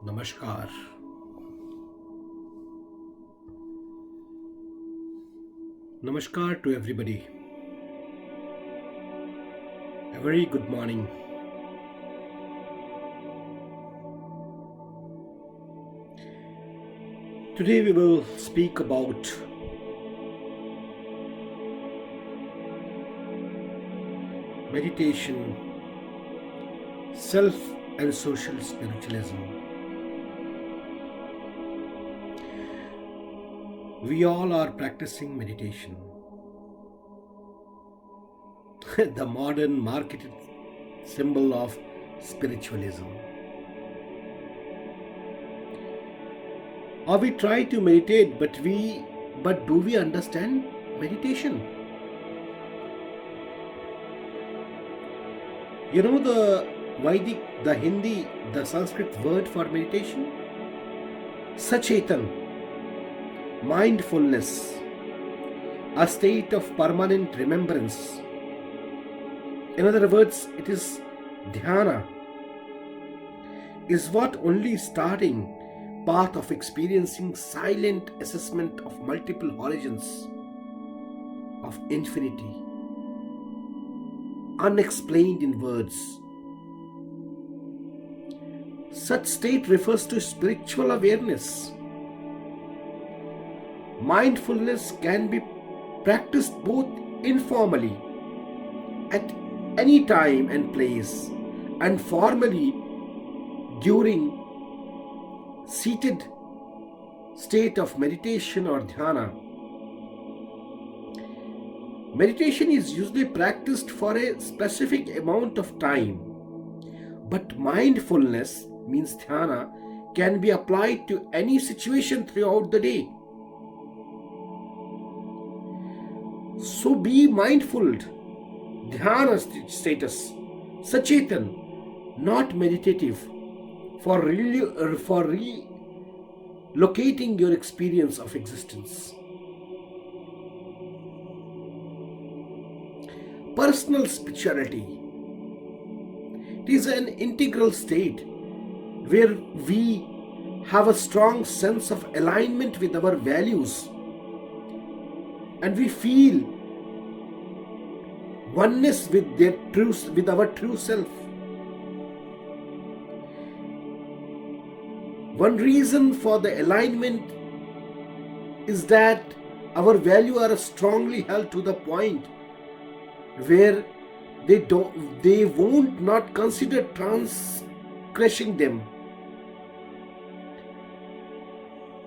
Namaskar. Namaskar to everybody. A very good morning. Today we will speak about meditation, self and social spiritualism. We all are practicing meditation. The modern marketed symbol of spiritualism. Or we try to meditate, but do we understand meditation? You know the Vedic, the Hindi, the Sanskrit word for meditation? Sachetan, mindfulness, a state of permanent remembrance. In other words, it is dhyana, is what only starting path of experiencing silent assessment of multiple horizons of infinity, unexplained in words. Such state refers to spiritual awareness. Mindfulness can be practiced both informally at any time and place and formally during seated state of meditation or dhyana. Meditation is usually practiced for a specific amount of time, but mindfulness means dhyana can be applied to any situation throughout the day. So be mindful, dhyana status, sachetan, not meditative, for relocating your experience of existence. Personal spirituality. It is an integral state where we have a strong sense of alignment with our values and we feel oneness with our true self. One reason for the alignment is that our values are strongly held to the point where they won't not consider transgressing them.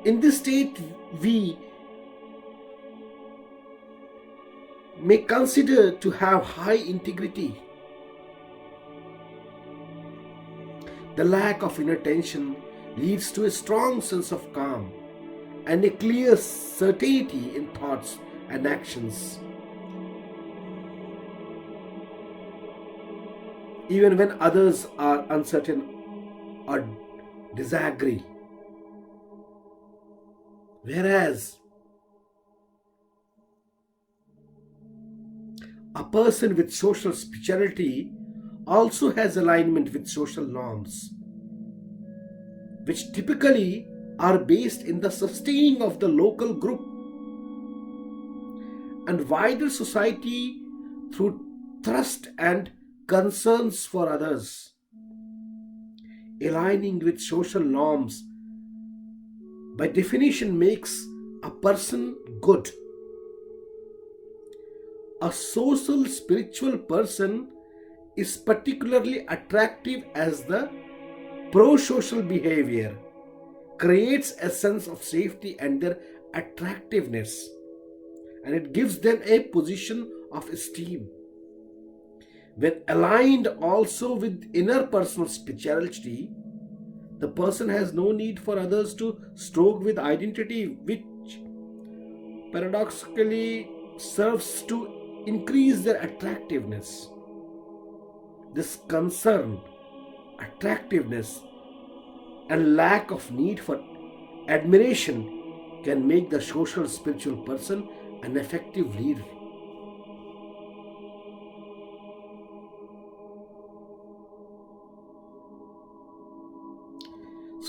In this state, we may consider to have high integrity. The lack of inner tension leads to a strong sense of calm and a clear certainty in thoughts and actions. Even when others are uncertain or disagree. Whereas a person with social spirituality also has alignment with social norms, which typically are based in the sustaining of the local group and wider society through trust and concerns for others. Aligning with social norms by definition makes a person good. A social spiritual person is particularly attractive as the pro-social behavior creates a sense of safety and their attractiveness, and it gives them a position of esteem. When aligned also with inner personal spirituality, the person has no need for others to stroke with identity, which paradoxically serves to increase their attractiveness. This concern, attractiveness, and lack of need for admiration can make the social spiritual person an effective leader.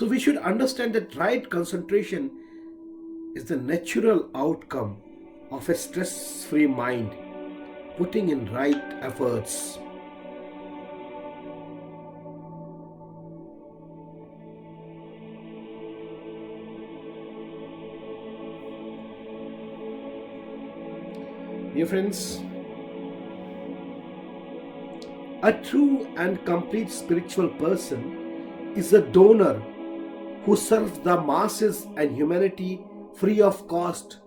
So we should understand that right concentration is the natural outcome of a stress-free mind, putting in right efforts. Dear friends, a true and complete spiritual person is a donor who serves the masses and humanity free of cost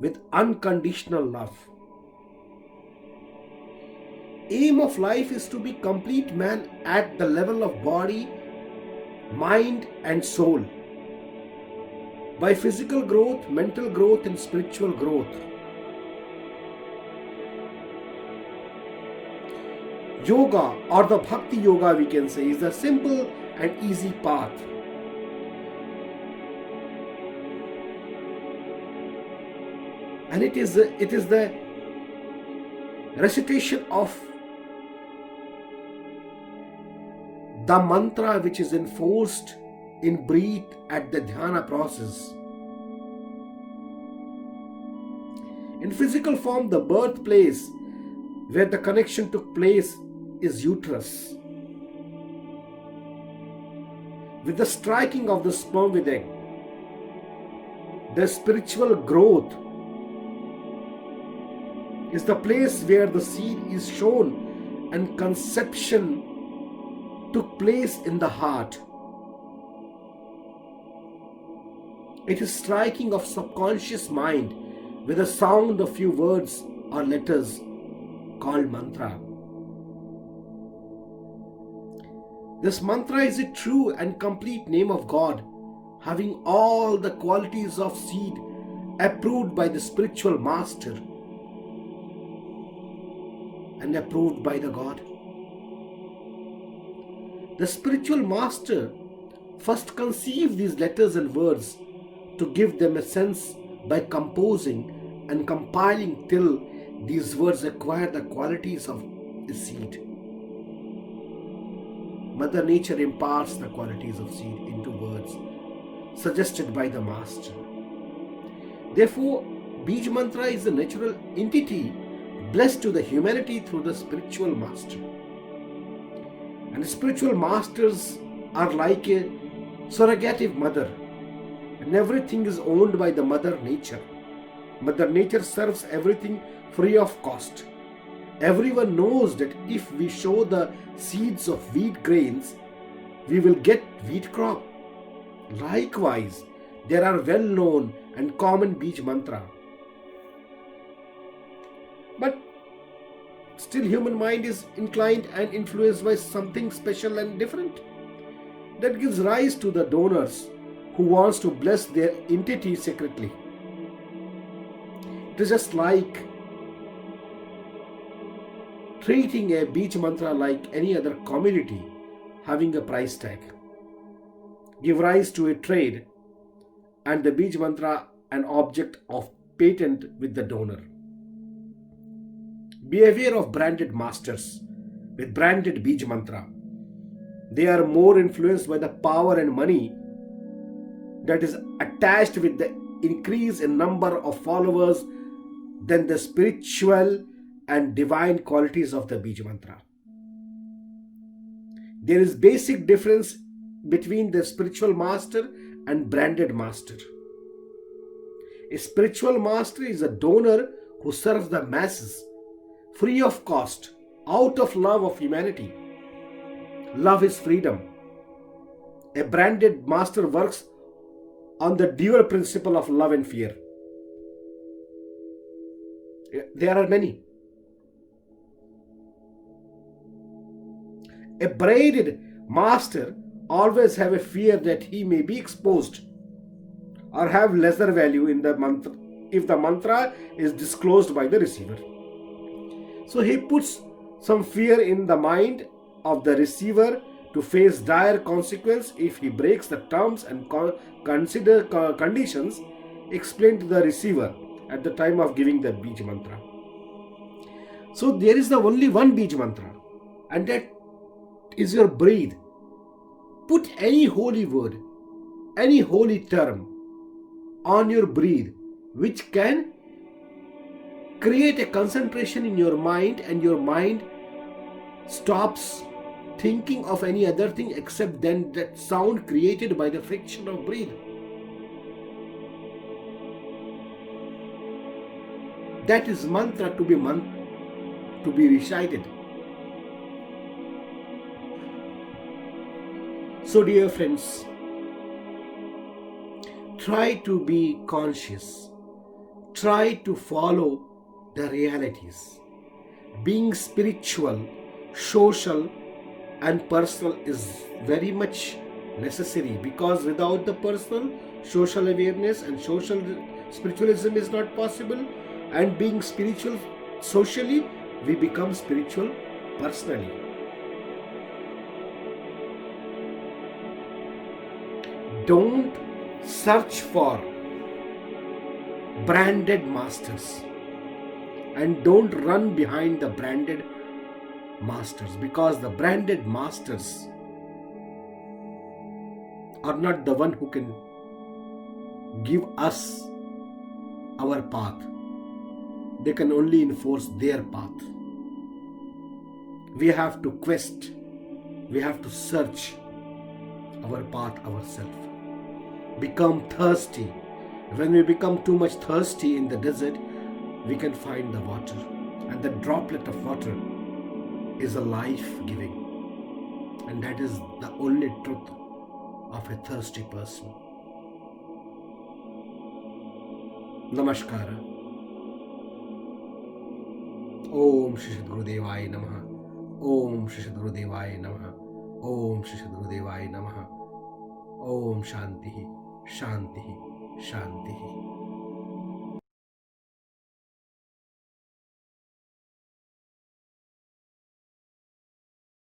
with unconditional love. Aim of life is to be complete man at the level of body, mind and soul, by physical growth, mental growth and spiritual growth. Yoga, or the Bhakti Yoga we can say, is a simple and easy path. And it is the recitation of the mantra which is enforced in breath at the dhyana process. In physical form, the birthplace where the connection took place is uterus. With the striking of the sperm with egg, the spiritual growth is the place where the seed is shown and conception took place in the heart. It is striking of subconscious mind with a sound of few words or letters called mantra. This mantra is a true and complete name of God, having all the qualities of seed approved by the spiritual master and approved by the God. The spiritual master first conceived these letters and words to give them a sense by composing and compiling till these words acquire the qualities of a seed. Mother Nature imparts the qualities of seed into words suggested by the master. Therefore, Bij Mantra is a natural entity blessed to the humanity through the spiritual master. And the spiritual masters are like a surrogative mother, and everything is owned by the Mother Nature. Mother Nature serves everything free of cost. Everyone knows that if we sow the seeds of wheat grains, we will get wheat crop. Likewise, there are well-known and common Bij Mantra. But still human mind is inclined and influenced by something special and different that gives rise to the donors who wants to bless their entity secretly. It is just like treating a Bij Mantra like any other commodity having a price tag. Give rise to a trade and the Bij Mantra an object of patent with the donor. Be aware of branded masters with branded Bij Mantra. They are more influenced by the power and money that is attached with the increase in number of followers than the spiritual and divine qualities of the Bij Mantra. There is basic difference between the spiritual master and branded master. A spiritual master is a donor who serves the masses free of cost, out of love of humanity. Love is freedom. A branded master works on the dual principle of love and fear. There are many. A braided master always have a fear that he may be exposed or have lesser value in the mantra if the mantra is disclosed by the receiver. So he puts some fear in the mind of the receiver to face dire consequence if he breaks the terms and consider conditions explained to the receiver at the time of giving the Bij Mantra. So there is the only one Bij Mantra, and that is your breathe. Put any holy word, any holy term on your breath, which can create a concentration in your mind, and your mind stops thinking of any other thing except then that sound created by the friction of breath. That is mantra to be recited. So dear friends, try to be conscious. Try to follow the realities. Being spiritual, social and personal is very much necessary, because without the personal, social awareness and social spiritualism is not possible. And being spiritual socially, we become spiritual personally. Don't search for branded masters, and don't run behind the branded masters, because the branded masters are not the one who can give us our path. They can only enforce their path. We have to quest, we have to search our path ourselves. Become thirsty. When we become too much thirsty in the desert, we can find the water, and the droplet of water is a life-giving, and that is the only truth of a thirsty person. Namaskara. Om Shri Sadgurudevaya Namaha. Om Shri Sadgurudevaya Namaha. Om Shri Sadgurudevaya Namaha. Om Shanti, Shanti, Shanti.